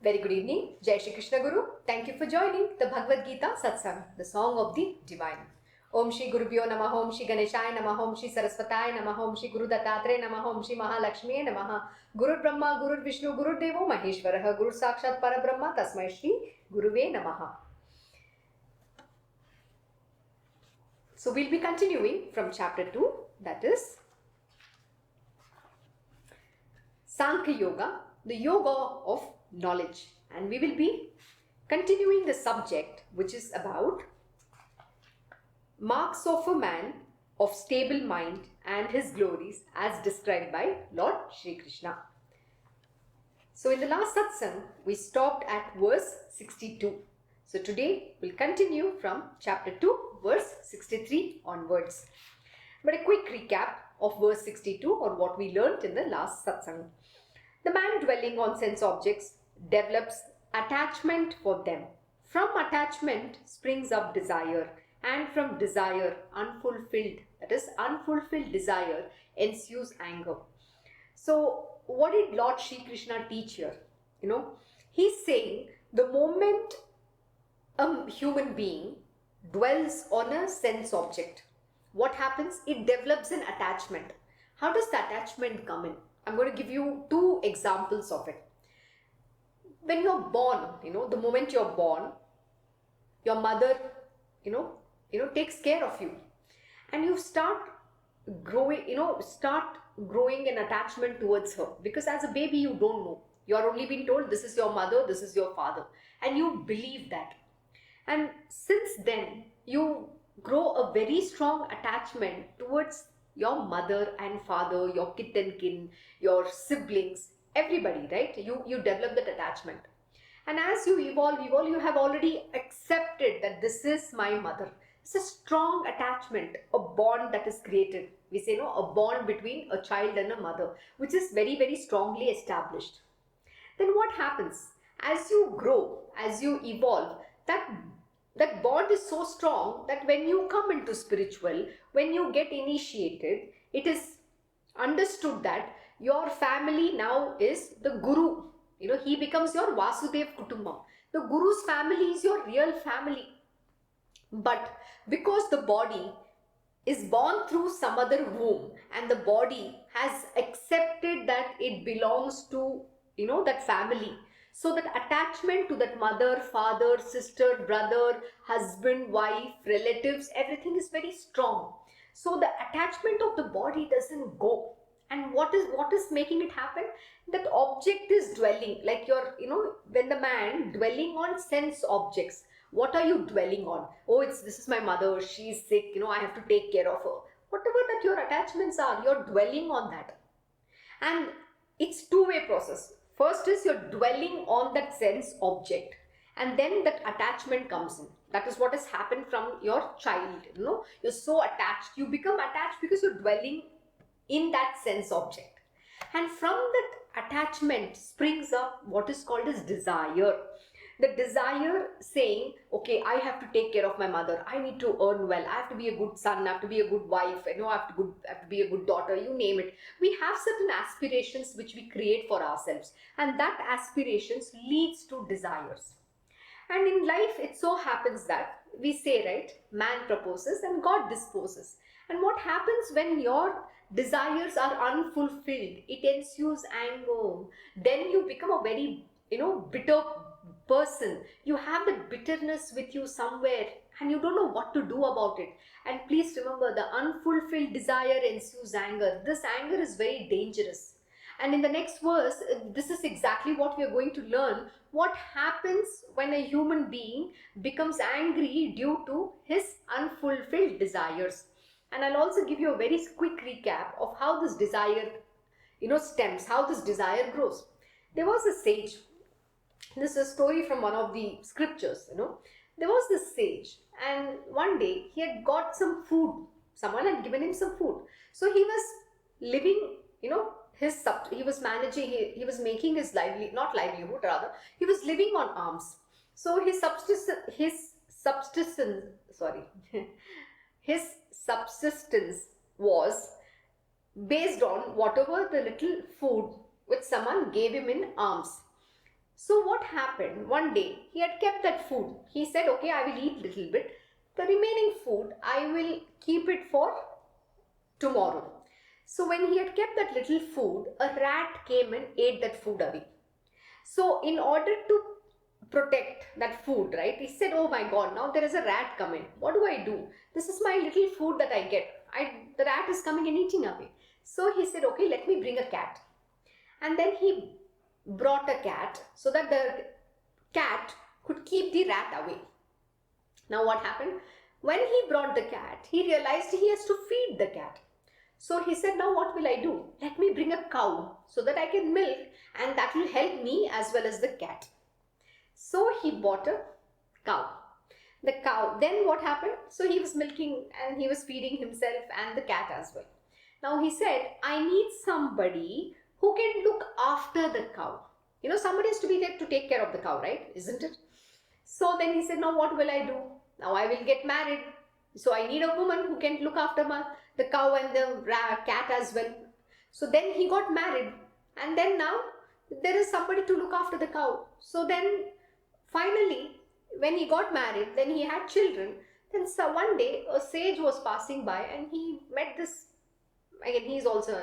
Very good evening. Jai Shri Krishna Guru. Thank you for joining the Bhagavad Gita Satsang, the song of the divine. Om Shri Gurubhyo Namaha, Om Shri Ganeshaya Namaha, Om Shri Saraswataya Namaha, Om Shri Guru Dattatreya Namaha, Om Shri Mahalakshmiye Namaha. Guru Brahma, Guru Vishnu, Guru Devo Maheshwaraha, Guru Sakshat Parabrahma, Tasmai Shri Guruve Namaha. So we'll be continuing from chapter 2, that is Sankhyayoga, the yoga of knowledge, and we will be continuing the subject which is about marks of a man of stable mind and his glories as described by Lord Shri Krishna. So in the last satsang we stopped at verse 62. So today we'll continue from chapter 2 verse 63 onwards. But a quick recap of verse 62 or what we learnt in the last satsang. The man dwelling on sense objects develops attachment for them. From attachment springs up desire, and from desire unfulfilled, that is unfulfilled desire, ensues anger. So what did Lord Shri Krishna teach here? He's saying the moment a human being dwells on a sense object, what happens? It develops an attachment. How does the attachment come in? I'm going to give you two examples of it. When you're born, the moment you're born, your mother, takes care of you, and you start growing an attachment towards her, because as a baby you don't know. You're only been told this is your mother, this is your father, and you believe that. And since then, you grow a very strong attachment towards your mother and father, your kith and kin, your siblings, everybody, right? You develop that attachment. And as you evolve, you have already accepted that this is my mother. It's a strong attachment, a bond that is created. We say, a bond between a child and a mother, which is very, very strongly established. Then what happens? As you grow, as you evolve, that bond is so strong that when you come into spiritual, when you get initiated, it is understood that your family now is the Guru. He becomes your Vasudev Kutumbam. The Guru's family is your real family. But because the body is born through some other womb and the body has accepted that it belongs to, that family, so that attachment to that mother, father, sister, brother, husband, wife, relatives, everything is very strong. So the attachment of the body doesn't go. And what is making it happen? That object is dwelling, like when the man dwelling on sense objects. What are you dwelling on? Oh, this is my mother, she's sick, I have to take care of her. Whatever that your attachments are, you're dwelling on that. And it's two-way process. First is you're dwelling on that sense object, and then that attachment comes in. That is what has happened from your child. You're so attached. You become attached because you're dwelling in that sense object. And from that attachment springs up what is called as desire. The desire saying, okay, I have to take care of my mother. I need to earn well. I have to be a good son. I have to be a good wife. I have to be a good daughter. You name it. We have certain aspirations which we create for ourselves. And that aspirations leads to desires. And in life, it so happens that we say, right, man proposes and God disposes. And what happens when your desires are unfulfilled? It ensues anger. Then you become a very, bitter person. You have that bitterness with you somewhere and you don't know what to do about it. And please remember, the unfulfilled desire ensues anger. This anger is very dangerous. And in the next verse, this is exactly what we are going to learn. What happens when a human being becomes angry due to his unfulfilled desires. And I'll also give you a very quick recap of how this desire, stems, how this desire grows. There was a sage. This is a story from one of the scriptures, There was this sage, and one day he had got some food. Someone had given him some food. So he was living, he was managing, he was making his livelihood, he was living on alms. So his subsistence was based on whatever the little food which someone gave him in alms. So what happened? One day he had kept that food. He said, okay, I will eat little bit. The remaining food, I will keep it for tomorrow. So when he had kept that little food, a rat came and ate that food away. So in order to protect that food, right, he said, oh my God, now there is a rat coming. What do I do? This is my little food that I get. The rat is coming and eating away. So he said, okay, let me bring a cat. And then he brought a cat so that the cat could keep the rat away. Now what happened? When he brought the cat, he realized he has to feed the cat. So he said, now what will I do? Let me bring a cow so that I can milk, and that will help me as well as the cat. So he bought a cow. The cow, then what happened? So he was milking and he was feeding himself and the cat as well. Now he said, I need somebody who can look after the cow. You know, somebody has to be there to take care of the cow, right? Isn't it? So then he said, now what will I do? Now I will get married. So I need a woman who can look after the cow and the cat as well. So then he got married, and then now there is somebody to look after the cow. So then finally, when he got married, then he had children. Then one day a sage was passing by and he met this, again he is also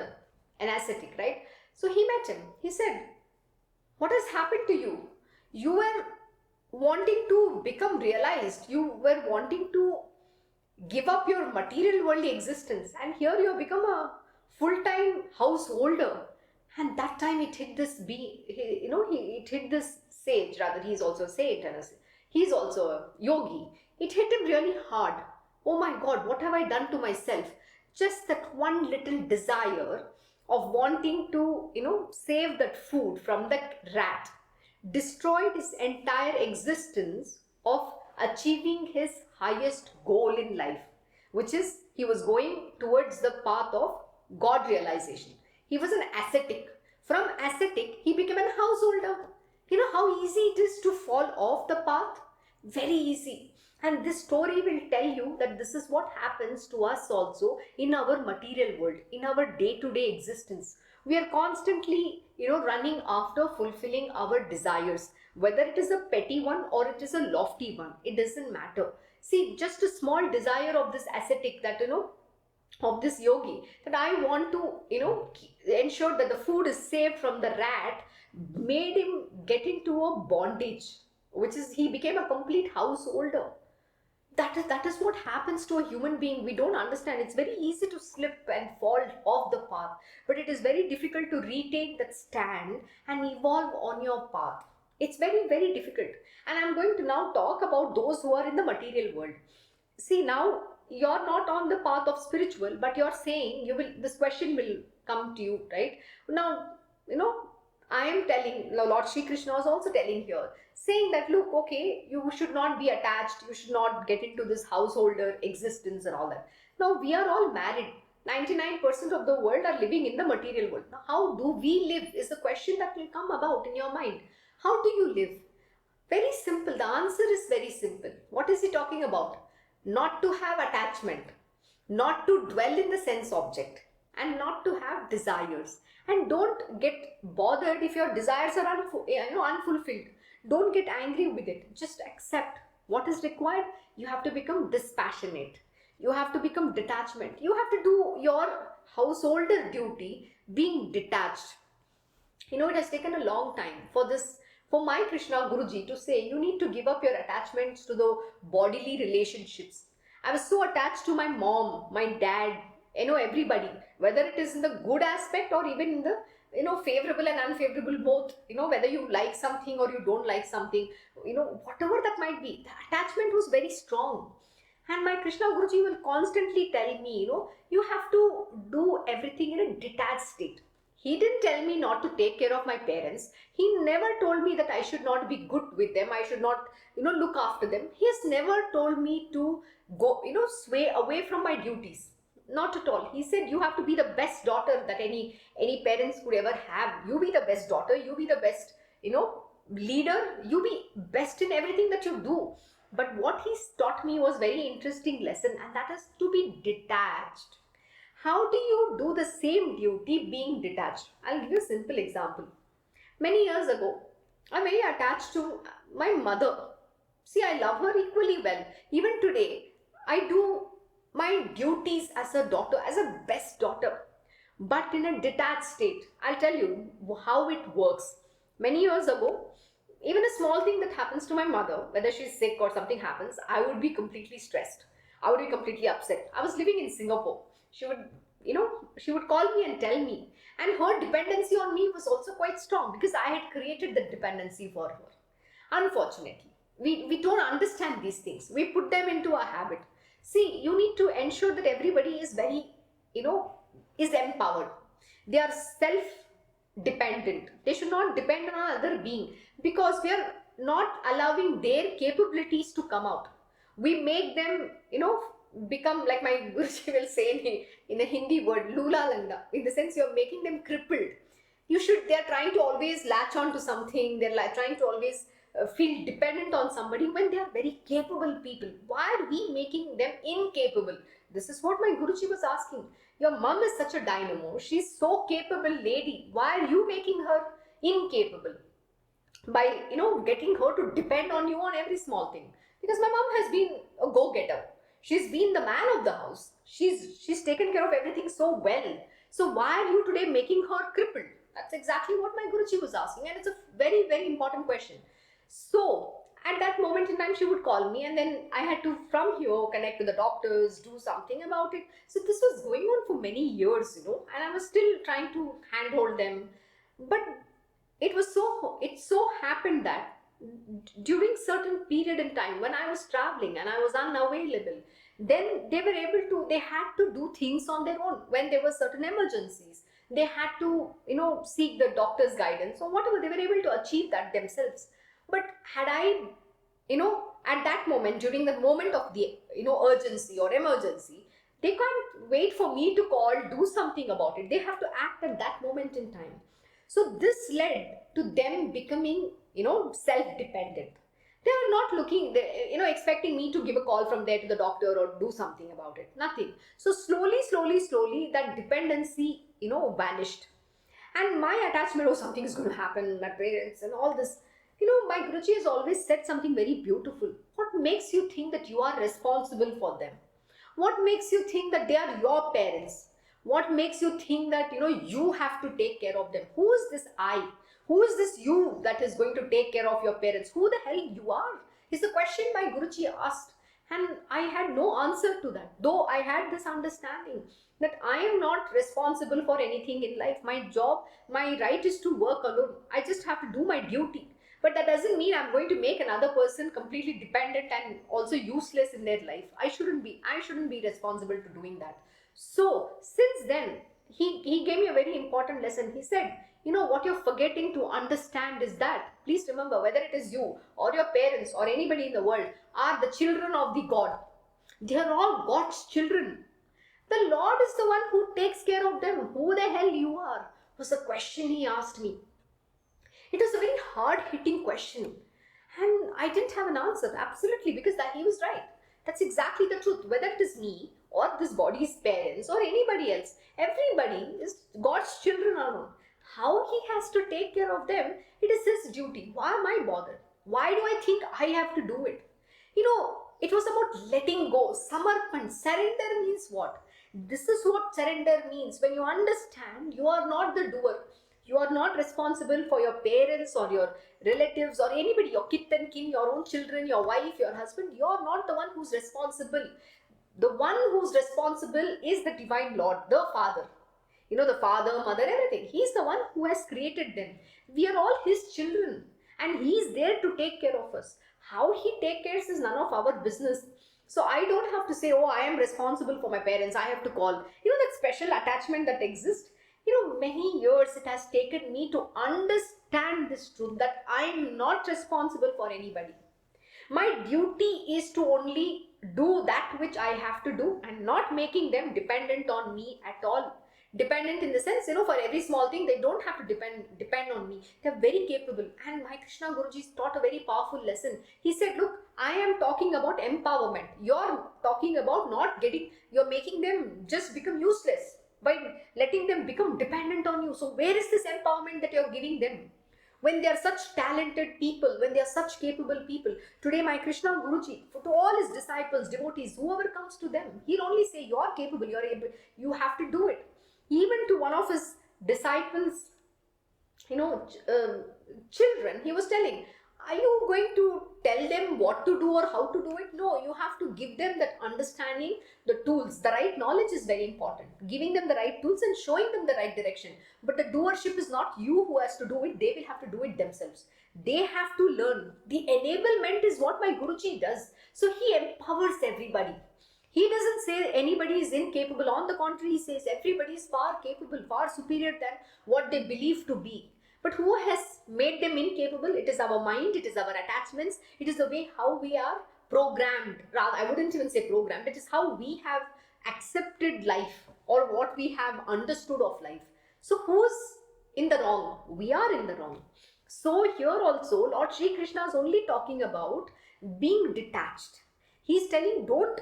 an ascetic, right? So he met him. He said, what has happened to you? You were wanting to become realized. You were wanting to give up your material worldly existence, and here you have become a full-time householder. And that time it hit this it hit this sage, rather he is also a sage and he is also a yogi. It hit him really hard. Oh my God, what have I done to myself? Just that one little desire of wanting to, save that food from that rat destroyed his entire existence of achieving his highest goal in life, which is he was going towards the path of God realization. He was an ascetic. From ascetic, he became a householder. You know how easy it is to fall off the path? Very easy. And this story will tell you that this is what happens to us also in our material world, in our day-to-day existence. We are constantly, running after fulfilling our desires. Whether it is a petty one or it is a lofty one, it doesn't matter. See, just a small desire of this ascetic, that, of this yogi, that I want to, ensure that the food is saved from the rat, made him get into a bondage, which is he became a complete householder. That is what happens to a human being. We don't understand. It's very easy to slip and fall off the path, but it is very difficult to retake that stand and evolve on your path. It's very, very difficult. And I'm going to now talk about those who are in the material world. See, now you're not on the path of spiritual, but you're saying this question will come to you, right? Now, I am telling, Lord Shri Krishna was also telling here, saying that, look, okay, you should not be attached, you should not get into this householder existence and all that. Now, we are all married. 99% of the world are living in the material world. Now, how do we live is the question that will come about in your mind. How do you live? Very simple. The answer is very simple. What is he talking about? Not to have attachment, not to dwell in the sense object, and not to have desires. And don't get bothered if your desires are unfulfilled. Don't get angry with it. Just accept what is required. You have to become dispassionate. You have to become detachment. You have to do your householder duty being detached. It has taken a long time for my Krishna Guruji to say, you need to give up your attachments to the bodily relationships. I was so attached to my mom, my dad, everybody, whether it is in the good aspect or even in the, favorable and unfavorable both, whether you like something or you don't like something, whatever that might be, the attachment was very strong. And my Krishna Guruji will constantly tell me, you have to do everything in a detached state. He didn't tell me not to take care of my parents. He never told me that I should not be good with them. I should not, look after them. He has never told me to go, sway away from my duties. Not at all. He said, you have to be the best daughter that any parents could ever have. You be the best daughter. You be the best, leader. You be best in everything that you do. But what he taught me was very interesting lesson, and that is to be detached. How do you do the same duty being detached? I'll give you a simple example. Many years ago, I'm very attached to my mother. See, I love her equally well. Even today, I do my duties as a daughter, as a best daughter, but in a detached state. I'll tell you how it works. Many years ago, even a small thing that happens to my mother, whether she's sick or something happens, I would be completely stressed. I would be completely upset. I was living in Singapore. She would, she would call me and tell me. And her dependency on me was also quite strong because I had created the dependency for her. Unfortunately, we don't understand these things. We put them into a habit. See, you need to ensure that everybody is very, is empowered. They are self dependent. They should not depend on another being because we are not allowing their capabilities to come out. We make them, become like my Guruji will say in a Hindi word, lula langa. In the sense, you're making them crippled. They're trying to always latch on to something. They're trying to always feel dependent on somebody when they are very capable people. Why are we making them incapable? This is what my Guruji was asking. Your mom is such a dynamo. She's so capable lady. Why are you making her incapable? By, getting her to depend on you on every small thing. Because my mom has been a go-getter. She's been the man of the house. She's taken care of everything so well. So why are you today making her crippled? That's exactly what my Guruji was asking, and it's a very, very important question. So at that moment in time, she would call me, and then I had to, from here, connect to the doctors, do something about it. So this was going on for many years, and I was still trying to handhold them. But it so happened that during certain period in time when I was traveling and I was unavailable, then they had to do things on their own. When there were certain emergencies, they had to, seek the doctor's guidance or whatever. They were able to achieve that themselves. But had I, at that moment, during the moment of the, urgency or emergency, they can't wait for me to call, do something about it. They have to act at that moment in time. So this led to them becoming, self-dependent. They are not expecting me to give a call from there to the doctor or do something about it. Nothing. So slowly, that dependency, vanished. And my attachment, something is going to happen, my parents and all this. My Guruji has always said something very beautiful. What makes you think that you are responsible for them? What makes you think that they are your parents? What makes you think that, you have to take care of them? Who is this I? Who is this you that is going to take care of your parents? Who the hell you are? Is the question my Guruji asked. And I had no answer to that. Though I had this understanding that I am not responsible for anything in life. My job, my right is to work alone. I just have to do my duty. But that doesn't mean I'm going to make another person completely dependent and also useless in their life. I shouldn't be responsible to doing that. So since then, he gave me a very important lesson. He said, what you're forgetting to understand is that, please remember, whether it is you or your parents or anybody in the world are the children of the God. They are all God's children. The Lord is the one who takes care of them. Who the hell you are? Was the question he asked me. It was a very hard-hitting question. And I didn't have an answer, absolutely, because that he was right. That's exactly the truth. Whether it is me or this body's parents or anybody else, everybody is God's children alone. How he has to take care of them, it is his duty. Why am I bothered? Why do I think I have to do it? It was about letting go. Samarpan, surrender means what? This is what surrender means. When you understand, you are not the doer. You are not responsible for your parents or your relatives or anybody, your kith and kin, your own children, your wife, your husband. You are not the one who's responsible. The one who's responsible is the Divine Lord, the Father. The Father, Mother, everything. He's the one who has created them. We are all His children and He's there to take care of us. How He takes care is none of our business. So I don't have to say, I am responsible for my parents. I have to call. That special attachment that exists. Many years it has taken me to understand this truth that I am not responsible for anybody. My duty is to only do that which I have to do and not making them dependent on me at all. Dependent in the sense, for every small thing, they don't have to depend on me. They're very capable. And my Krishna Guruji taught a very powerful lesson. He said, look, I am talking about empowerment. You're talking about you're making them just become useless by letting them become dependent on you. So where is this empowerment that you're giving them? when they are such talented people, when they are such capable people. Today, my Krishna Guruji, to all his disciples, devotees, whoever comes to them, he'll only say, you're capable, you're able, you have to do it. Even to one of his disciples, children, he was telling, are you going to tell them what to do or how to do it? No, you have to give them that understanding, the tools. The right knowledge is very important. Giving them the right tools and showing them the right direction. But the doership is not you who has to do it. They will have to do it themselves. They have to learn. The enablement is what my Guruji does. So he empowers everybody. He doesn't say anybody is incapable. On the contrary, he says everybody is far capable, far superior than what they believe to be. But who has made them incapable? It is our mind, it is our attachments, it is the way how we are programmed. Rather, I wouldn't even say programmed, it is how we have accepted life or what we have understood of life. So who's in the wrong? We are in the wrong. So here also, Lord Shri Krishna is only talking about being detached. He's telling, don't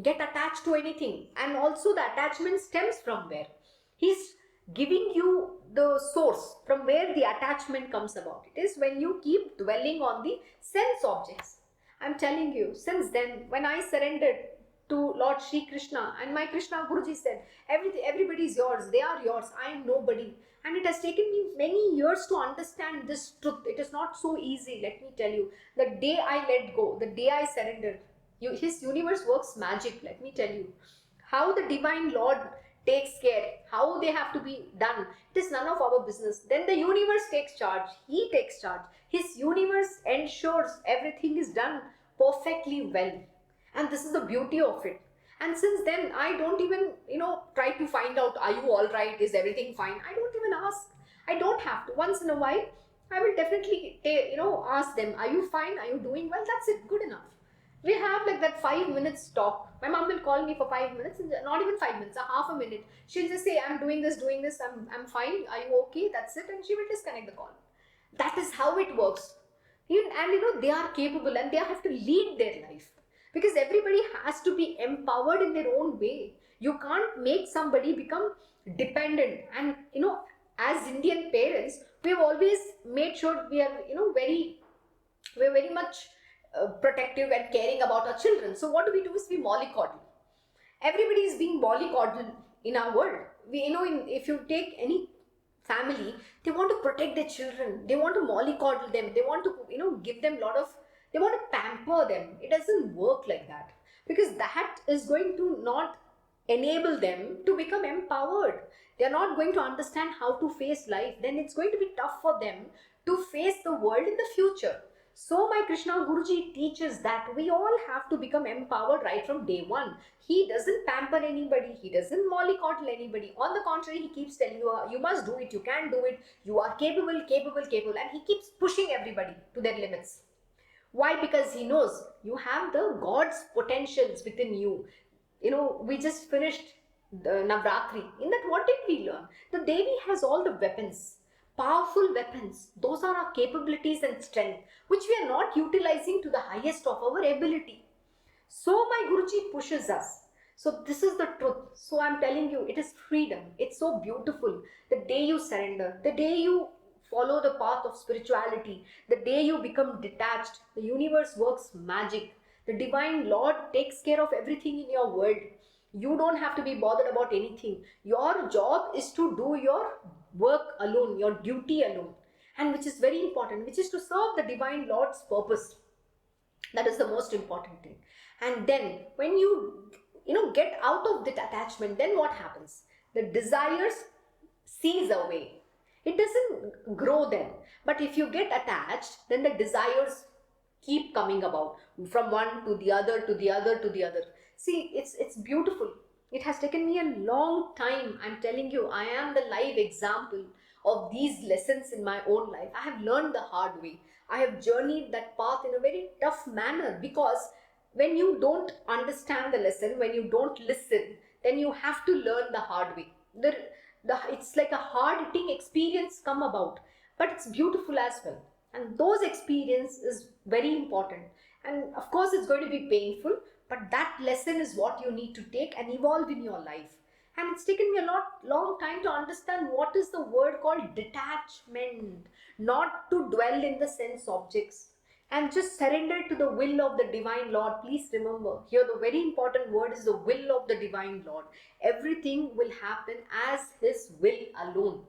get attached to anything. And also the attachment stems from where? He's giving you the source from where the attachment comes about. It is when you keep dwelling on the sense objects. I'm telling you, since then, when I surrendered to Lord Shri Krishna, and my Krishna Guruji said, everybody is yours, they are yours, I am nobody. And it has taken me many years to understand this truth. It is not so easy, let me tell you. The day I let go, the day I surrendered, his universe works magic, let me tell you. How the Divine Lord takes care, how they have to be done, it is none of our business. Then the universe takes charge, he takes charge. His universe ensures everything is done perfectly well. And this is the beauty of it. And since then, I don't even, try to find out, are you all right? Is everything fine? I don't even ask. I don't have to. Once in a while, I will definitely, ask them, are you fine? Are you doing well? That's it. Good enough. We have like that 5 minutes talk. My mom will call me for 5 minutes, not even 5 minutes, a half a minute. She'll just say, I'm doing this, I'm fine. Are you okay? That's it. And she will disconnect the call. That is how it works. And they are capable and they have to lead their life. Because everybody has to be empowered in their own way. You can't make somebody become dependent. And, as Indian parents, we've always made sure we are, we're very much protective and caring about our children. So what do is we mollycoddle. Everybody is being mollycoddled in our world. If you take any family, they want to protect their children. They want to mollycoddle them. They want to, give them they want to pamper them. It doesn't work like that. Because that is going to not enable them to become empowered. They are not going to understand how to face life. Then it's going to be tough for them to face the world in the future. So my Krishna Guruji teaches that we all have to become empowered right from day one. He doesn't pamper anybody. He doesn't mollycoddle anybody. On the contrary, he keeps telling you, you must do it, you can do it, you are capable. And he keeps pushing everybody to their limits. Why? Because he knows you have the God's potentials within you. We just finished the Navratri. In that, what did we learn? The Devi has all the weapons. Powerful weapons. Those are our capabilities and strength, which we are not utilizing to the highest of our ability. So my Guruji pushes us. So this is the truth. So I'm telling you, it is freedom. It's so beautiful. The day you surrender, the day you follow the path of spirituality, the day you become detached, the universe works magic. The Divine Lord takes care of everything in your world. You don't have to be bothered about anything. Your job is to do your work alone, your duty alone, and which is very important, which is to serve the Divine Lord's purpose. That is the most important thing. And then when you get out of that attachment, then what happens? The desires cease away. It doesn't grow then. But if you get attached, then the desires keep coming about from one to the other, to the other, to the other. See, it's beautiful. It has taken me a long time. I'm telling you, I am the live example of these lessons in my own life. I have learned the hard way. I have journeyed that path in a very tough manner, because when you don't understand the lesson, when you don't listen, then you have to learn the hard way. It's like a hard-hitting experience come about, but it's beautiful as well. And those experience is very important. And of course, it's going to be painful, but that lesson is what you need to take and evolve in your life. And it's taken me a long time to understand what is the word called detachment. Not to dwell in the sense objects and just surrender to the will of the Divine Lord. Please remember, here the very important word is the will of the Divine Lord. Everything will happen as His will alone,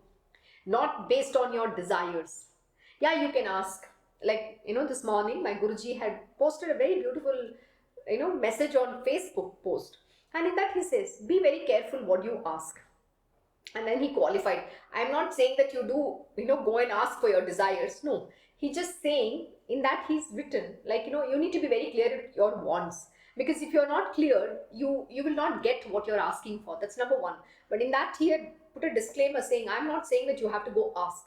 not based on your desires. Yeah, you can ask. Like, this morning my Guruji had posted a very beautiful, message on Facebook post. And in that he says, be very careful what you ask. And then he qualified. I'm not saying that you do, go and ask for your desires. No, he's just saying in that he's written, like, you need to be very clear with your wants. Because if you're not clear, you will not get what you're asking for. That's number one. But in that he had put a disclaimer saying, I'm not saying that you have to go ask.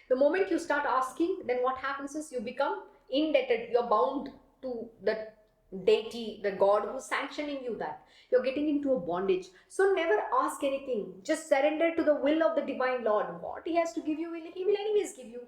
The moment you start asking, then what happens is you become indebted. You're bound to the deity, the God who's sanctioning you that. You're getting into a bondage. So never ask anything. Just surrender to the will of the Divine Lord. What He has to give you, He will anyways give you.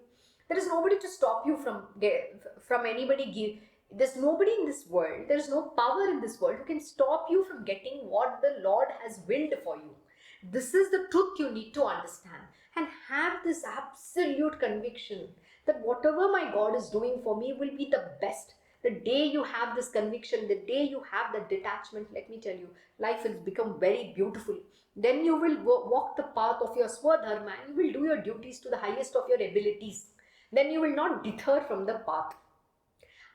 There is nobody to stop you from anybody give. There's nobody in this world. There's no power in this world who can stop you from getting what the Lord has willed for you. This is the truth you need to understand. And have this absolute conviction that whatever my God is doing for me will be the best. The day you have this conviction, the day you have the detachment, let me tell you, life will become very beautiful. Then you will walk the path of your swadharma and you will do your duties to the highest of your abilities. Then you will not deter from the path.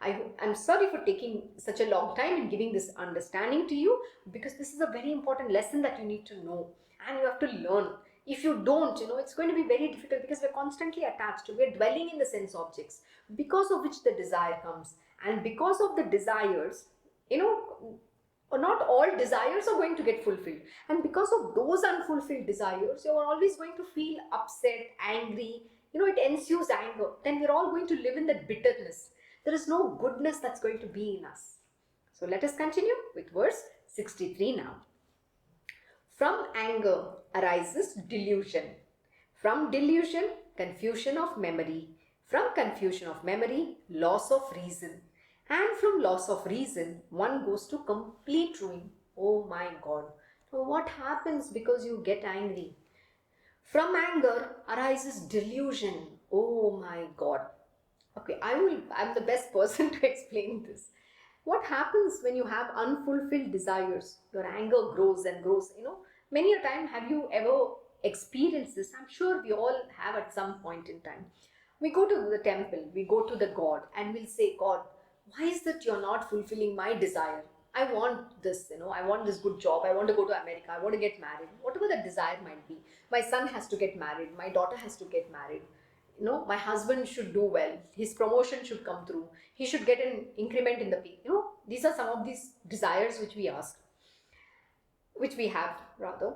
I'm sorry for taking such a long time in giving this understanding to you, because this is a very important lesson that you need to know and you have to learn. If you don't, it's going to be very difficult, because we're constantly attached. We're dwelling in the sense objects, because of which the desire comes. And because of the desires, not all desires are going to get fulfilled. And because of those unfulfilled desires, you're always going to feel upset, angry. It ensues anger. Then we're all going to live in that bitterness. There is no goodness that's going to be in us. So let us continue with verse 63 now. From anger arises delusion. From delusion, confusion of memory. From confusion of memory, loss of reason. And from loss of reason, one goes to complete ruin. Oh my God. So what happens because you get angry? From anger arises delusion. Oh my God. Okay, I'm the best person to explain this. What happens when you have unfulfilled desires? Your anger grows and grows. Many a time, have you ever experienced this? I'm sure we all have at some point in time. We go to the temple, we go to the God, and we'll say, God, why is that you're not fulfilling my desire? I want this, I want this good job. I want to go to America. I want to get married. Whatever that desire might be. My son has to get married. My daughter has to get married. My husband should do well. His promotion should come through. He should get an increment in the pay. These are some of these desires which we ask, which we have rather.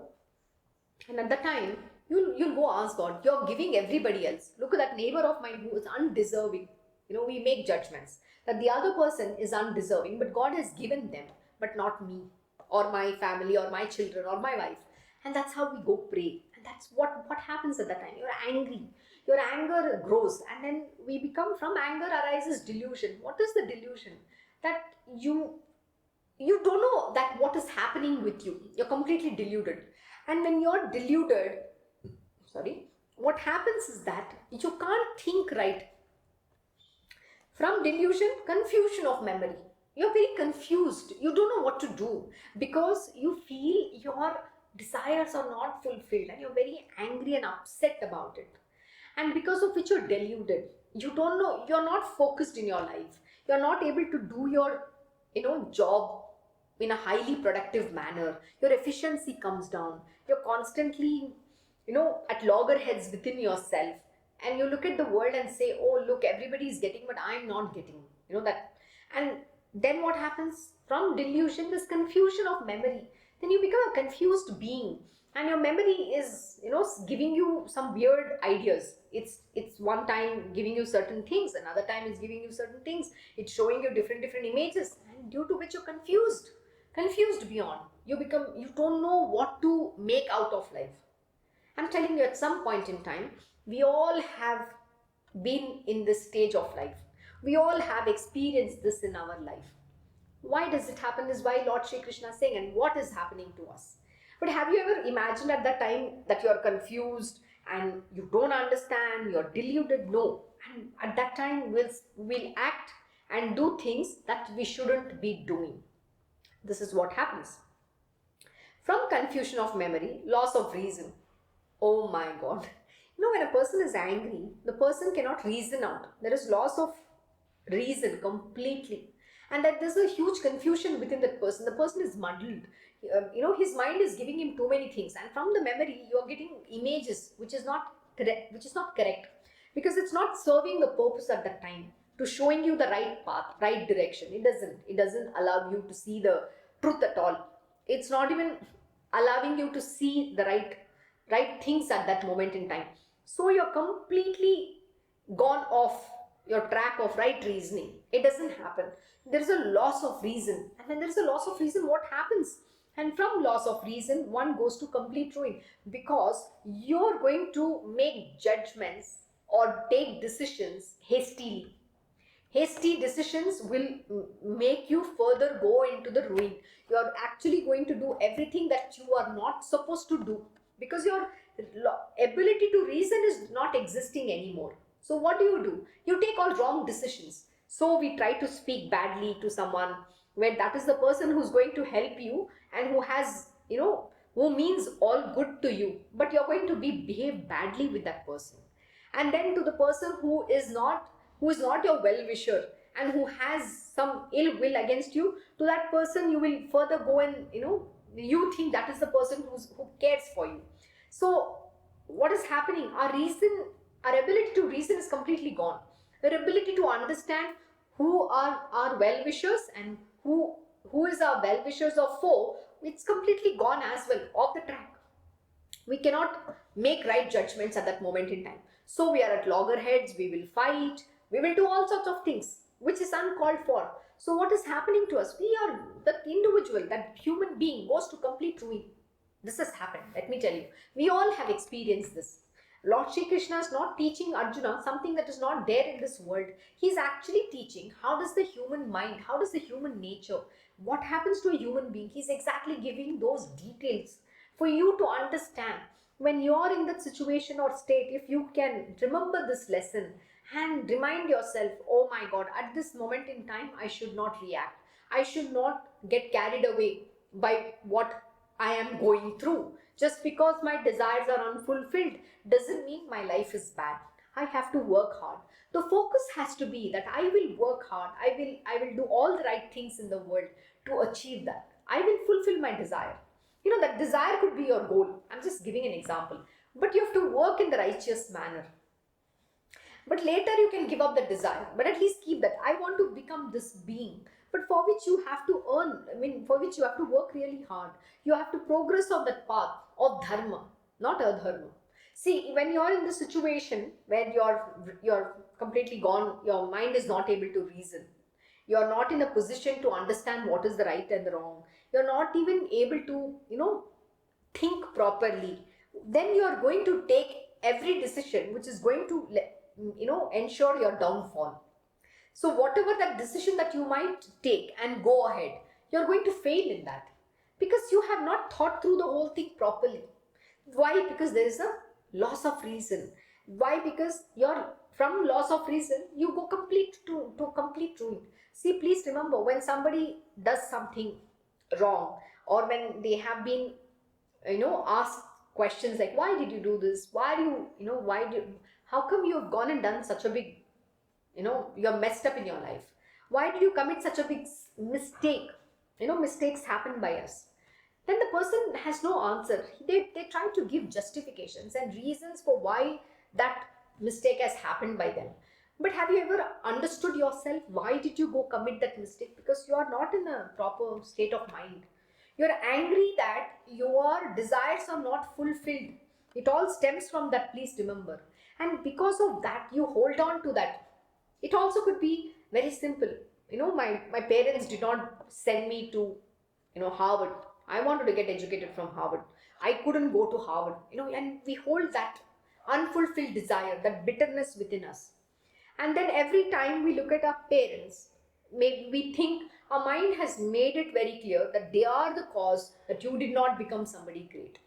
And at the time, you'll go ask God. You're giving everybody else. Look at that neighbor of mine who is undeserving. We make judgments that the other person is undeserving, but God has given them, but not me or my family or my children or my wife. And that's how we go pray. And that's what happens at that time. You're angry. Your anger grows, and then we become, from anger arises delusion. What is the delusion? That you don't know that what is happening with you. You're completely deluded. And when you're deluded, what happens is that you can't think right. From delusion, confusion of memory. You're very confused. You don't know what to do because you feel your desires are not fulfilled and you're very angry and upset about it. And because of which you're deluded. You don't know, you're not focused in your life. You're not able to do your, job in a highly productive manner. Your efficiency comes down. You're constantly, at loggerheads within yourself. And you look at the world and say, oh, look, everybody is getting, but I'm not getting, that. And then what happens? From delusion, this confusion of memory. Then you become a confused being. And your memory is, giving you some weird ideas. It's one time giving you certain things, another time it's giving you certain things. It's showing you different images, and due to which you're confused beyond. You don't know what to make out of life. I'm telling you, at some point in time, we all have been in this stage of life. We all have experienced this in our life. Why does it happen is why Lord Shri Krishna is saying, and what is happening to us. But have you ever imagined at that time that you're confused and you don't understand, you're deluded? No. And at that time, we'll act and do things that we shouldn't be doing. This is what happens. From confusion of memory, loss of reason. Oh my God. When a person is angry, the person cannot reason out. There is loss of reason completely. And that there's a huge confusion within that person. The person is muddled. His mind is giving him too many things. And from the memory, you're getting images which is not correct. Because it's not serving the purpose at that time to showing you the right path, right direction. It doesn't allow you to see the truth at all. It's not even allowing you to see the right things at that moment in time. So you're completely gone off your track of right reasoning. It doesn't happen. There is a loss of reason. And when there is a loss of reason, what happens? And from loss of reason, one goes to complete ruin, because you're going to make judgments or take decisions hastily. Hasty decisions will make you further go into the ruin. You're actually going to do everything that you are not supposed to do, because your ability to reason is not existing anymore. So what do? You take all wrong decisions. So we try to speak badly to someone when that is the person who's going to help you and who has, who means all good to you, but you're going to behave badly with that person. And then to the person who is not your well-wisher and who has some ill will against you, to that person you will further go and, you think that is the person who cares for you. So what is happening? Our ability to reason is completely gone. Our ability to understand who are our well-wishers and who is our well-wishers or foe, it's completely gone as well, off the track. We cannot make right judgments at that moment in time. So we are at loggerheads, we will fight, we will do all sorts of things, which is uncalled for. So what is happening to us? We are, that individual, that human being goes to complete ruin. This has happened, let me tell you. We all have experienced this. Lord Shri Krishna is not teaching Arjuna something that is not there in this world. He is actually teaching how does the human mind, how does the human nature, what happens to a human being. He is exactly giving those details for you to understand. When you are in that situation or state, if you can remember this lesson and remind yourself, oh my God, at this moment in time, I should not react. I should not get carried away by what I am going through. Just because my desires are unfulfilled doesn't mean my life is bad. I have to work hard. The focus has to be that I will work hard. I will do all the right things in the world to achieve that. I will fulfill my desire. That desire could be your goal. I'm just giving an example. But you have to work in the righteous manner. But later you can give up the desire. But at least keep that. I want to become this being. But for which you have to earn, for which you have to work really hard. You have to progress on that path of dharma, not adharma. See, when you're in the situation where you're completely gone, your mind is not able to reason. You're not in a position to understand what is the right and the wrong. You're not even able to, think properly. Then you're going to take every decision which is going to, ensure your downfall. So whatever that decision that you might take and go ahead, you're going to fail in that. Because you have not thought through the whole thing properly. Why? Because there is a loss of reason. Why? Because from loss of reason, you go to complete ruin. See, please remember, when somebody does something wrong, or when they have been, asked questions like, why did you do this? How come you have gone and done such a big, you're messed up in your life? Why did you commit such a big mistake? Mistakes happen by us. Then the person has no answer. They try to give justifications and reasons for why that mistake has happened by them. But have you ever understood yourself? Why did you go commit that mistake? Because you are not in a proper state of mind. You're angry that your desires are not fulfilled. It all stems from that, please remember. And because of that, you hold on to that. It also could be very simple. My parents did not send me to, Harvard. I wanted to get educated from Harvard. I couldn't go to Harvard, and we hold that unfulfilled desire, that bitterness within us. And then every time we look at our parents, maybe we think our mind has made it very clear that they are the cause that you did not become somebody great,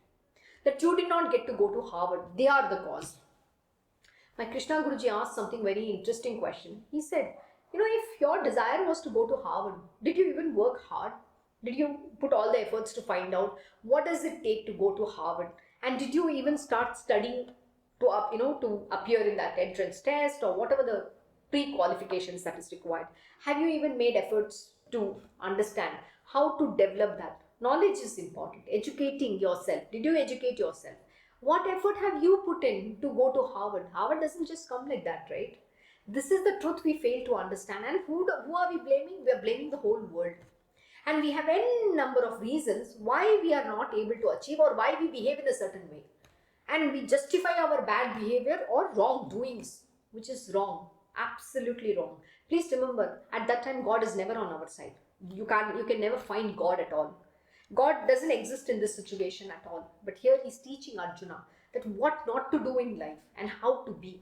that you did not get to go to Harvard. They are the cause. My Krishna Guruji asked something very interesting question. He said, if your desire was to go to Harvard, did you even work hard? Did you put all the efforts to find out what does it take to go to Harvard? And did you even start studying to appear in that entrance test or whatever the pre-qualifications that is required? Have you even made efforts to understand how to develop that? Knowledge is important. Educating yourself. Did you educate yourself? What effort have you put in to go to Harvard? Harvard doesn't just come like that, right? This is the truth we fail to understand. And who are we blaming? We are blaming the whole world. And we have any number of reasons why we are not able to achieve or why we behave in a certain way. And we justify our bad behavior or wrongdoings, which is wrong. Absolutely wrong. Please remember, at that time, God is never on our side. You can never find God at all. God doesn't exist in this situation at all. But here he's teaching Arjuna that what not to do in life and how to be.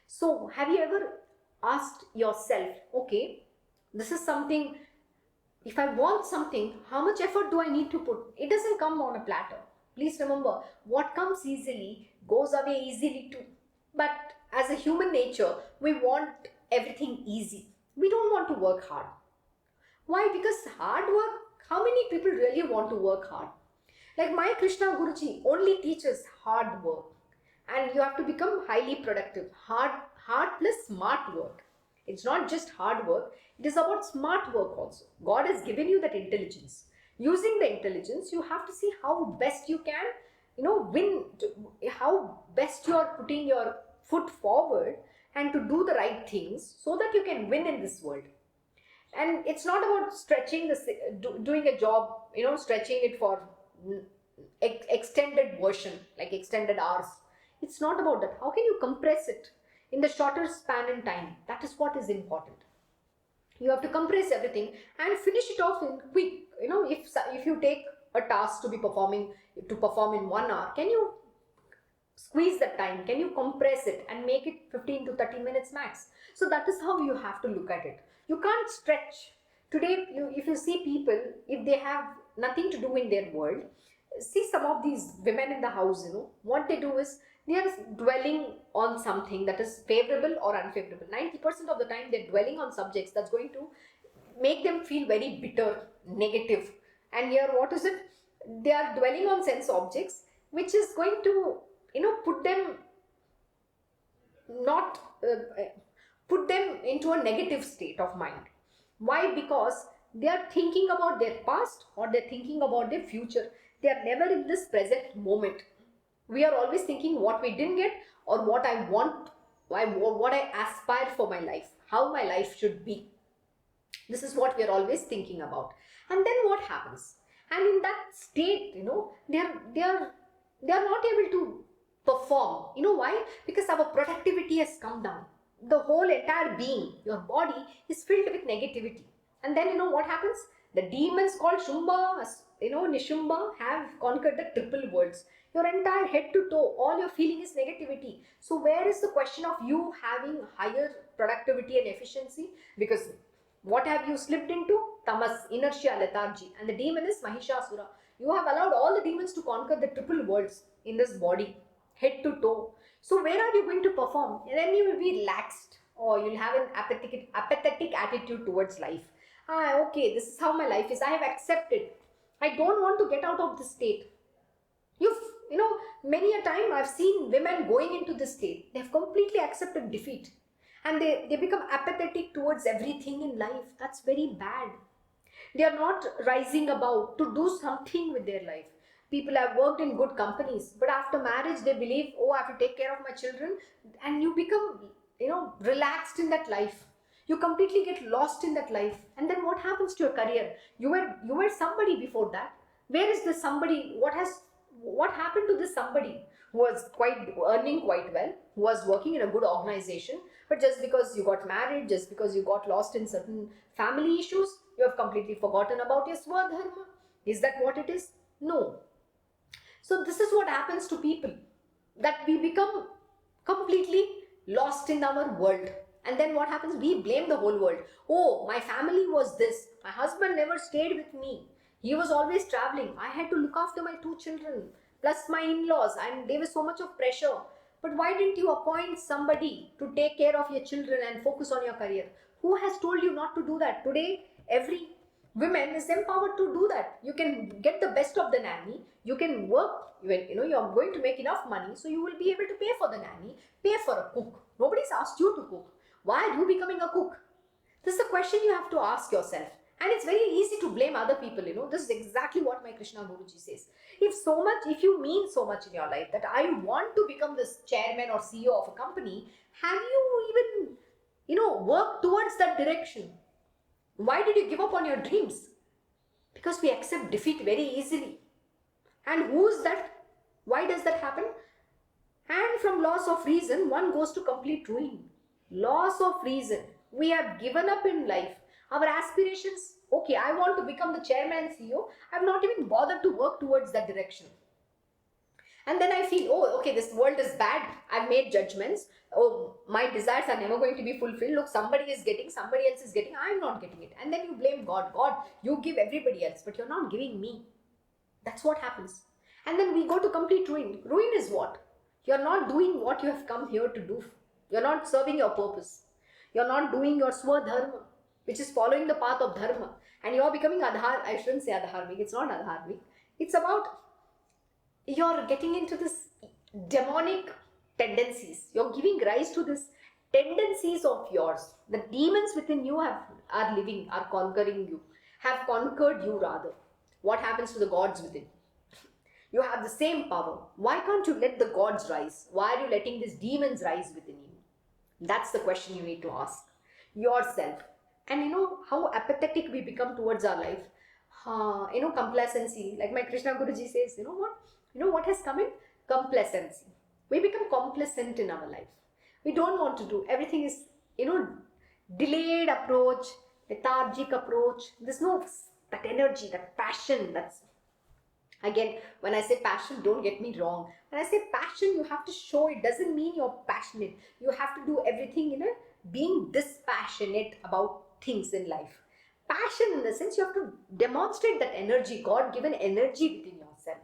So have you ever asked yourself, okay, this is something, if I want something, how much effort do I need to put? It doesn't come on a platter. Please remember, what comes easily goes away easily too. But as a human nature, we want everything easy. We don't want to work hard. Why? Because hard work, how many people really want to work hard? Like my Krishna Guruji only teaches hard work. And you have to become highly productive. Hard plus smart work. It's not just hard work. It is about smart work also. God has given you that intelligence. Using the intelligence, you have to see how best you can, win, how best you are putting your foot forward and to do the right things so that you can win in this world. And it's not about stretching, doing a job, stretching it for extended version, like extended hours. It's not about that. How can you compress it in the shorter span in time? That is what is important. You have to compress everything and finish it off in quick. If you take a task to perform in 1 hour, can you squeeze that time? Can you compress it and make it 15 to 30 minutes max? So that is how you have to look at it. You can't stretch. Today, if you see people, if they have nothing to do in their world, see some of these women in the house, what they do is they are dwelling on something that is favorable or unfavorable. 90% of the time they're dwelling on subjects that's going to make them feel very bitter, negative. And here what is it? They are dwelling on sense objects, which is going to, put them into a negative state of mind. Why? Because they are thinking about their past or they're thinking about their future. They are never in this present moment. We are always thinking what we didn't get or what I want, what I aspire for my life, how my life should be. This is what we are always thinking about. And then what happens? And in that state, they are not able to perform. Why? Because our productivity has come down. The whole entire being, your body, is filled with negativity. And then what happens? The demons called Shumba, Nishumba have conquered the triple worlds. Your entire head to toe, all you're feeling is negativity. So where is the question of you having higher productivity and efficiency? Because what have you slipped into? Tamas, inertia, lethargy. And the demon is Mahishasura. You have allowed all the demons to conquer the triple worlds in this body, head to toe. So where are you going to perform? And then you will be relaxed or you'll have an apathetic attitude towards life. Okay, this is how my life is. I have accepted. I don't want to get out of this state. Many a time I've seen women going into this state. They've completely accepted defeat. And they become apathetic towards everything in life. That's very bad. They are not rising above to do something with their life. People have worked in good companies, but after marriage they believe, I have to take care of my children, and you become, relaxed in that life. You completely get lost in that life. And then what happens to your career? You were somebody before that. Where is this somebody? What happened to this somebody who was earning quite well, who was working in a good organization, but just because you got married, just because you got lost in certain family issues, you have completely forgotten about your Swadharma? Is that what it is? No. So this is what happens to people, that we become completely lost in our world. And then what happens? We blame the whole world. Oh, my family was this. My husband never stayed with me. He was always traveling. I had to look after my 2 children, plus my in-laws, and there was so much of pressure. But why didn't you appoint somebody to take care of your children and focus on your career? Who has told you not to do that? Today, every woman is empowered to do that. You can get the best of the nanny. You can work, you're going to make enough money, so you will be able to pay for the nanny, pay for a cook. Nobody's asked you to cook. Why are you becoming a cook? This is the question you have to ask yourself. And it's very easy to blame other people, This is exactly what my Krishna Guruji says. If you mean so much in your life that I want to become this chairman or CEO of a company, have you even, worked towards that direction? Why did you give up on your dreams? Because we accept defeat very easily. And who's that? Why does that happen? And from loss of reason, one goes to complete ruin. Loss of reason. We have given up in life. Our aspirations, okay, I want to become the chairman and CEO. I've not even bothered to work towards that direction. And then I feel, oh, okay, this world is bad. I've made judgments. Oh, my desires are never going to be fulfilled. Look, somebody is getting, somebody else is getting. I'm not getting it. And then you blame God. God, you give everybody else, but you're not giving me. That's what happens. And then we go to complete ruin. Ruin is what? You're not doing what you have come here to do. You're not serving your purpose. You're not doing your swadharma, which is following the path of dharma. And you're becoming I shouldn't say adharmic. It's not adharmic. It's about you're getting into this demonic tendencies. You're giving rise to this tendencies of yours. The demons within you are living, are conquering you, have conquered you rather. What happens to the gods within? You have the same power. Why can't you let the gods rise? Why are you letting these demons rise within you? That's the question you need to ask yourself. And how apathetic we become towards our life. Complacency. Like my Krishna Guruji says, what has come in? Complacency. We become complacent in our life. We don't want to do. Everything is, delayed approach, lethargic approach. There's no that energy, that passion. That's, again, when I say passion, don't get me wrong. When I say passion, you have to show it. Doesn't mean you're passionate. You have to do everything, being dispassionate about things in life. Passion in the sense you have to demonstrate that energy, God-given energy within yourself.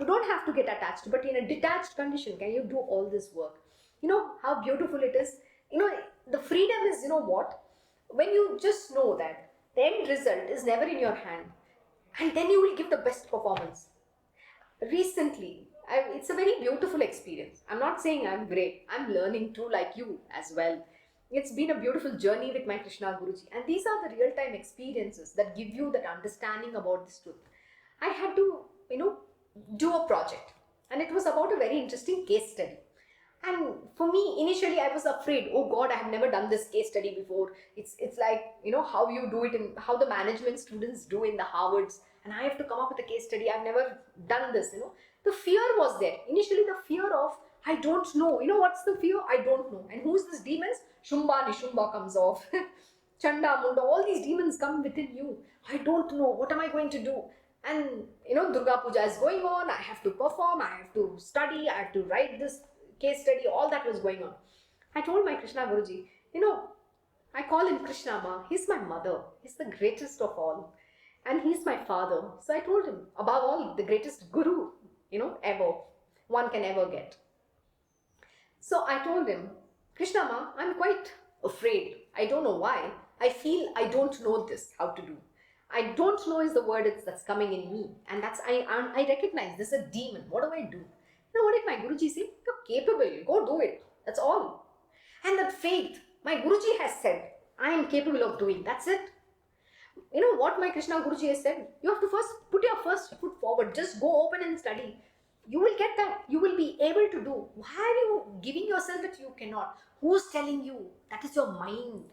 You don't have to get attached, but in a detached condition, can you do all this work? How beautiful it is. The freedom is, what? When you just know that the end result is never in your hand, and then you will give the best performance. Recently, it's a very beautiful experience. I'm not saying I'm great. I'm learning too, like you as well. It's been a beautiful journey with my Krishna Guruji. And these are the real-time experiences that give you that understanding about this truth. I had to, do a project. And it was about a very interesting case study. And for me, initially I was afraid, oh God, I have never done this case study before. It's like, how you do it and how the management students do in the Harvards. And I have to come up with a case study. I've never done this, The fear was there. Initially the fear of, I don't know. What's the fear? I don't know. And who's this demons? Shumba, Nishumba comes off. Chanda, Munda, all these demons come within you. I don't know. What am I going to do? And, Durga Puja is going on. I have to perform. I have to study. I have to write this case study. All that was going on. I told my Krishna Guruji, I call him Krishna Ma. He's my mother. He's the greatest of all. And he's my father. So I told him, above all, the greatest guru, ever, one can ever get. So I told him, Krishna Ma, I'm quite afraid. I don't know why. I feel I don't know this, how to do. I don't know is the word that's coming in me. And that's, I recognize this is a demon. What do I do? What did my Guruji say? You're capable. Go do it. That's all. And that faith, my Guruji has said, I am capable of doing. That's it. What my Krishna Guruji has said? You have to first put your first foot forward. Just go open and study. You will get that. You will be able to do. Why are you giving yourself that you cannot? Who's telling you? That is your mind.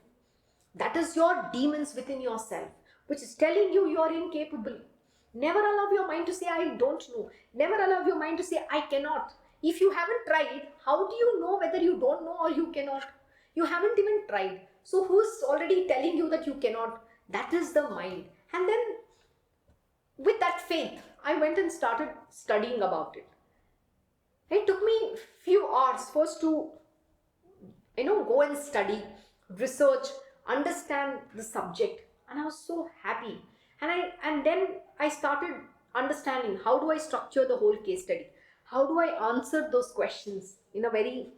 That is your demons within yourself, which is telling you you are incapable. Never allow your mind to say, I don't know. Never allow your mind to say, I cannot. If you haven't tried, how do you know whether you don't know or you cannot? You haven't even tried. So who's already telling you that you cannot? That is the mind. And then with that faith, I went and started studying about it. It took me few hours first to, go and study, research, understand the subject. And I was so happy. And then I started understanding, how do I structure the whole case study? How do I answer those questions in a very,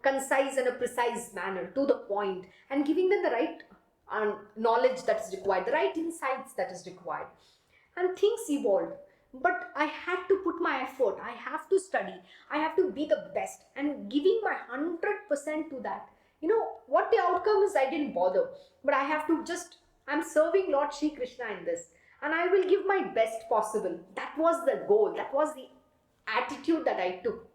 concise and a precise manner, to the point, and giving them the right knowledge that is required, the right insights that is required. And things evolved. But I had to put my effort. I have to study. I have to be the best, and giving my 100% to that. What the outcome is, I didn't bother. But I have to I'm serving Lord Shri Krishna in this. And I will give my best possible. That was the goal. That was the attitude that I took.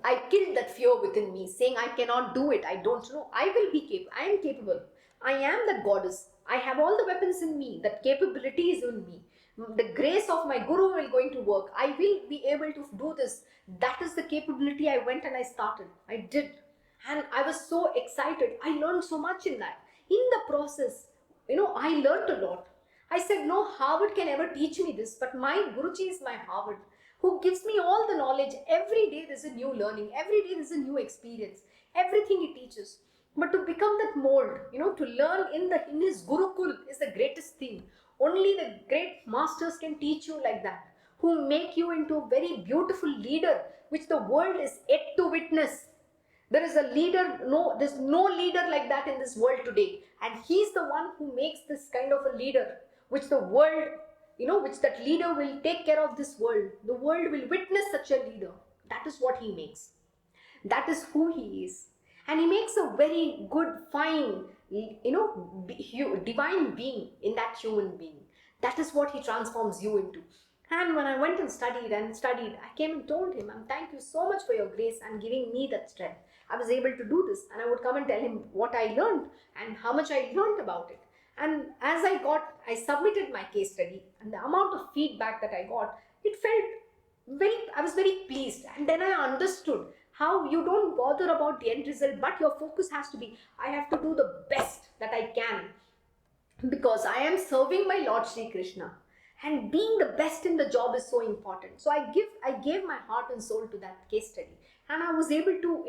I killed that fear within me, saying I cannot do it. I don't know. I will be capable. I am capable. I am that goddess. I have all the weapons in me. That capability is in me. The grace of my guru will going to work. I will be able to do this. That is the capability. I went and I started. I did. And I was so excited. I learned so much in that. In the process, I learned a lot. I said, no Harvard can ever teach me this, but my Guruji is my Harvard, who gives me all the knowledge. Every day there's a new learning. Every day there's a new experience. Everything he teaches. But to become that mold, to learn in his Gurukul is the greatest thing. Only the great masters can teach you like that, who make you into a very beautiful leader, which the world is yet to witness. There is a leader, there's no leader like that in this world today. And he's the one who makes this kind of a leader, which the world, which that leader will take care of this world. The world will witness such a leader. That is what he makes. That is who he is. And he makes a very good, fine, divine being in that human being. That is what he transforms you into. And when I went and studied, I came and told him, thank you so much for your grace and giving me that strength. I was able to do this. And I would come and tell him what I learned and how much I learned about it. And as I submitted my case study, and the amount of feedback that I got, I was very pleased. And then I understood how you don't bother about the end result, but your focus has to be, I have to do the best that I can, because I am serving my Lord Shri Krishna. And being the best in the job is so important. So I gave my heart and soul to that case study. And I was able to,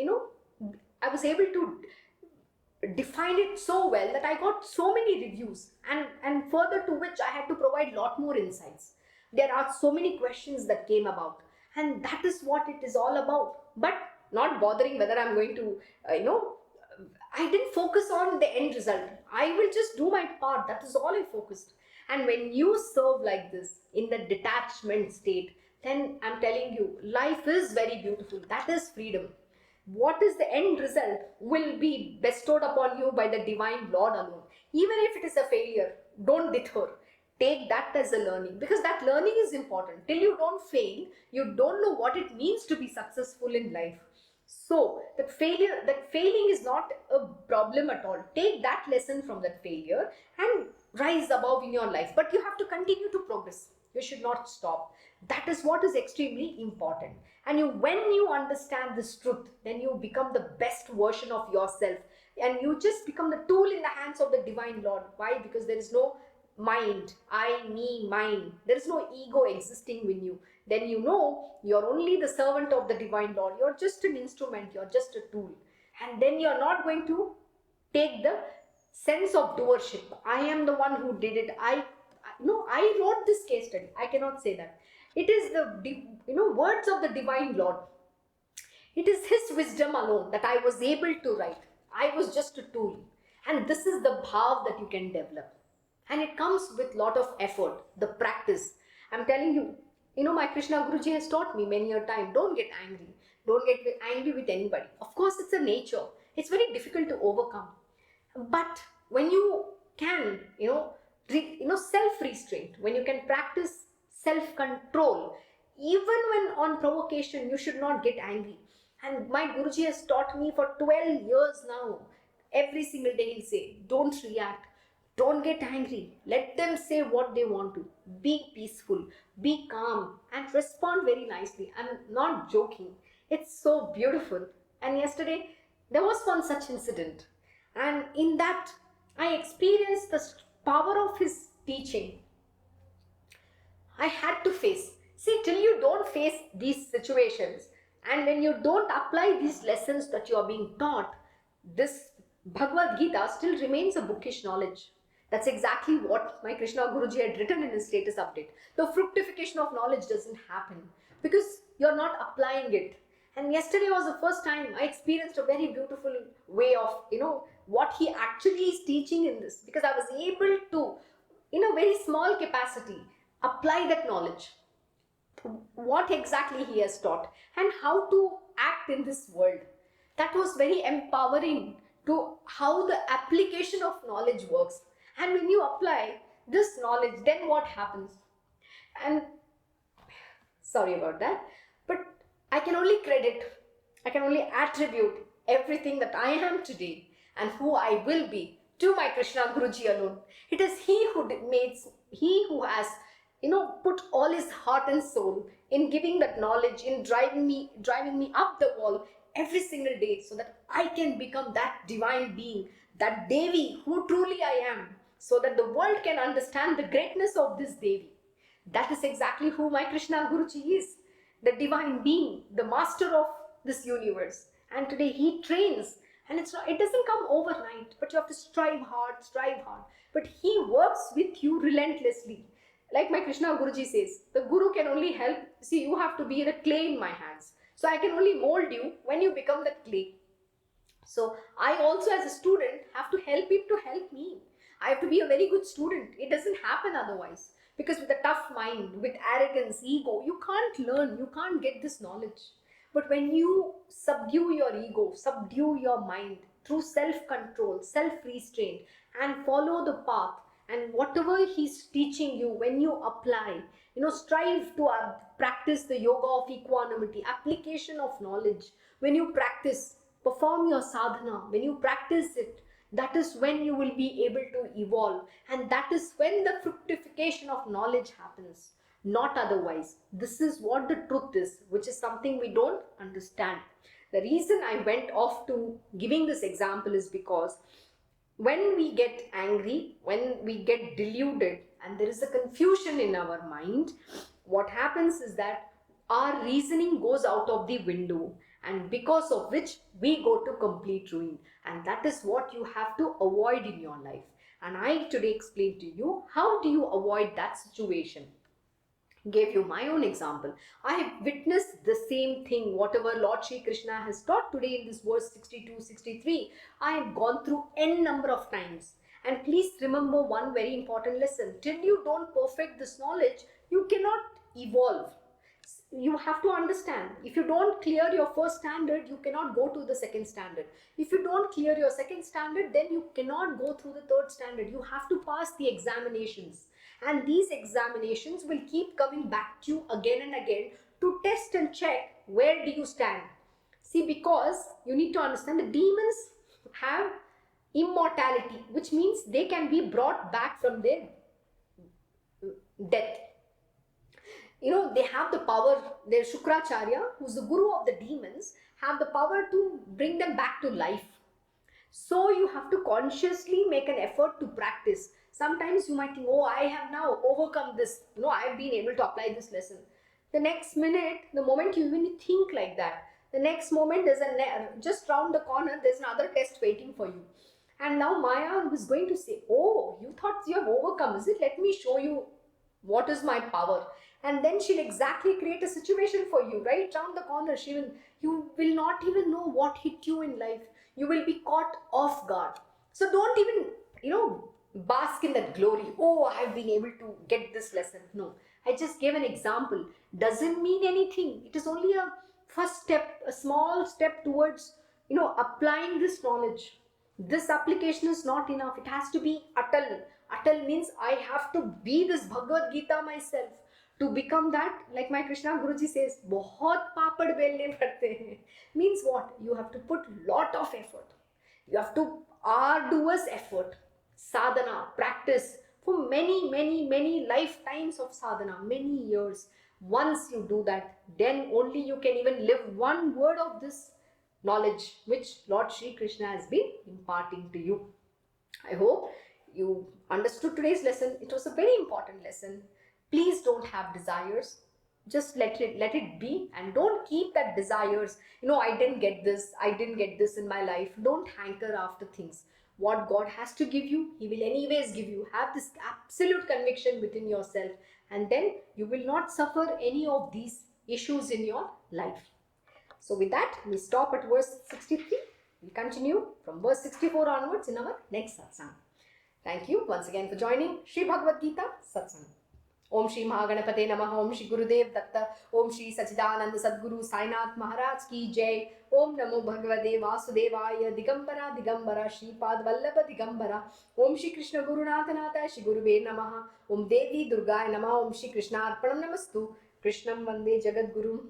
define it so well that I got so many reviews, and further to which I had to provide a lot more insights. There are so many questions that came about, and that is what it is all about. But not bothering whether I'm going to, I didn't focus on the end result. I will just do my part. That is all I focused. And when you serve like this in the detachment state, then I'm telling you, life is very beautiful. That is freedom. What is the end result will be bestowed upon you by the divine Lord alone. Even if it is a failure, don't deter. Take that as a learning, because that learning is important. Till you don't fail, you don't know what it means to be successful in life. So that failing is not a problem at all. Take that lesson from that failure and rise above in your life. But you have to continue to progress. You should not stop. That is what is extremely important. And when you understand this truth, then you become the best version of yourself. And you just become the tool in the hands of the divine Lord. Why? Because there is no mind, I, me, mine. There is no ego existing in you. Then you're only the servant of the divine Lord. You're just an instrument. You're just a tool. And then you're not going to take the sense of doership. I am the one who did it. I wrote this case study. I cannot say that. It is the words of the divine Lord. It is his wisdom alone that I was able to write. I was just a tool. And this is the bhav that you can develop. And it comes with lot of effort, the practice. I'm telling you, my Krishna Guruji has taught me many a time, don't get angry. Don't get angry with anybody. Of course, it's a nature. It's very difficult to overcome. But when you can, self-restraint, when you can practice self-control, even when on provocation, you should not get angry. And my Guruji has taught me for 12 years now. Every single day he'll say, don't react. Don't get angry. Let them say what they want to. Be peaceful. Be calm. And respond very nicely. I'm not joking. It's so beautiful. And yesterday, there was one such incident. And in that, I experienced the power of his teaching. I had to face. See, till you don't face these situations, and when you don't apply these lessons that you are being taught, this Bhagavad Gita still remains a bookish knowledge. That's exactly what my Krishna Guruji had written in his status update. The fructification of knowledge doesn't happen because you're not applying it. And yesterday was the first time I experienced a very beautiful way of, what he actually is teaching in this, because I was able to, in a very small capacity, apply that knowledge. What exactly he has taught and how to act in this world. That was very empowering to how the application of knowledge works. And when you apply this knowledge, then what happens? And sorry about that, but I can only attribute everything that I am today and who I will be to my Krishna Guruji alone. It is he who has put all his heart and soul in giving that knowledge, in driving me up the wall every single day, so that I can become that divine being, that Devi who truly I am, so that the world can understand the greatness of this Devi. That is exactly who my Krishna Guruji is, the divine being, the master of this universe. And today he trains, and it doesn't come overnight, but you have to strive hard. But he works with you relentlessly. Like my Krishna Guruji says, the Guru can only help. See, you have to be the clay in my hands. So I can only mold you when you become that clay. So I also, as a student, have to help him to help me. I have to be a very good student. It doesn't happen otherwise. Because with a tough mind, with arrogance, ego, you can't learn, you can't get this knowledge. But when you subdue your ego, subdue your mind through self-control, self-restraint, and follow the path, and whatever he's teaching you, when you apply, strive to practice the yoga of equanimity, application of knowledge. When you practice, perform your sadhana, when you practice it, that is when you will be able to evolve. And that is when the fructification of knowledge happens, not otherwise. This is what the truth is, which is something we don't understand. The reason I went off to giving this example is because when we get angry, when we get deluded, and there is a confusion in our mind, what happens is that our reasoning goes out of the window, and because of which we go to complete ruin. And that is what you have to avoid in your life. And I today explain to you, how do you avoid that situation? Gave you my own example. I have witnessed the same thing, whatever Lord Shri Krishna has taught today in this verse 62, 63. I have gone through n number of times. And please remember one very important lesson. Till you don't perfect this knowledge, you cannot evolve. You have to understand, if you don't clear your first standard, you cannot go to the second standard. If you don't clear your second standard, then you cannot go through the third standard. You have to pass the examinations. And these examinations will keep coming back to you again and again to test and check where do you stand. See, because you need to understand the demons have immortality, which means they can be brought back from their death. They have the power, their Shukracharya, who's the guru of the demons, have the power to bring them back to life. So you have to consciously make an effort to practice. Sometimes you might think, oh, I have now overcome this. I've been able to apply this lesson. The next minute, the moment you even think like that, the next moment there's just round the corner, there's another test waiting for you. And now Maya was going to say, oh, you thought you have overcome, is it? Let me show you what is my power. And then she'll exactly create a situation for you right round the corner. You will not even know what hit you in life. You will be caught off guard. So don't even, bask in that glory. Oh, I've been able to get this lesson. No, I just gave an example. Doesn't mean anything. It is only a first step, a small step towards, applying this knowledge. This application is not enough. It has to be atal. Atal means I have to be this Bhagavad Gita myself. To become that, like my Krishna Guruji says, बहुत पापड़ बेलने पड़ते हैं. Means what? You have to put lot of effort. You have to arduous effort. Sadhana, practice for many lifetimes of sadhana, many years. Once you do that, then only you can even live one word of this knowledge which Lord Shri Krishna has been imparting to you. I hope you understood today's lesson. It was a very important lesson. Please don't have desires. Just let it be, and don't keep that desires. I didn't get this in my life. Don't hanker after things. what God has to give you, He will anyways give you. Have this absolute conviction within yourself, and then you will not suffer any of these issues in your life. So with that, we stop at verse 63. We'll continue from verse 64 onwards in our next satsang. Thank you once again for joining Shri Bhagavad Gita Satsang. Om Shri Mahaganapate Namaha. Om Shri Gurudev Datta. Om Shri Sachidananda Sadguru Sainath Maharaj Ki Jai. Om Namo Bhagavate Vasudevaya. Digambara Digambara Shri Pad Vallabha Digambara. Om Shri Krishna Gurunathanata Shri Gurube Namaha. Om Devi Durgaya Namaha. Om Shri Krishna Arpanam Namastu. Krishnam Vande Jagat Gurum.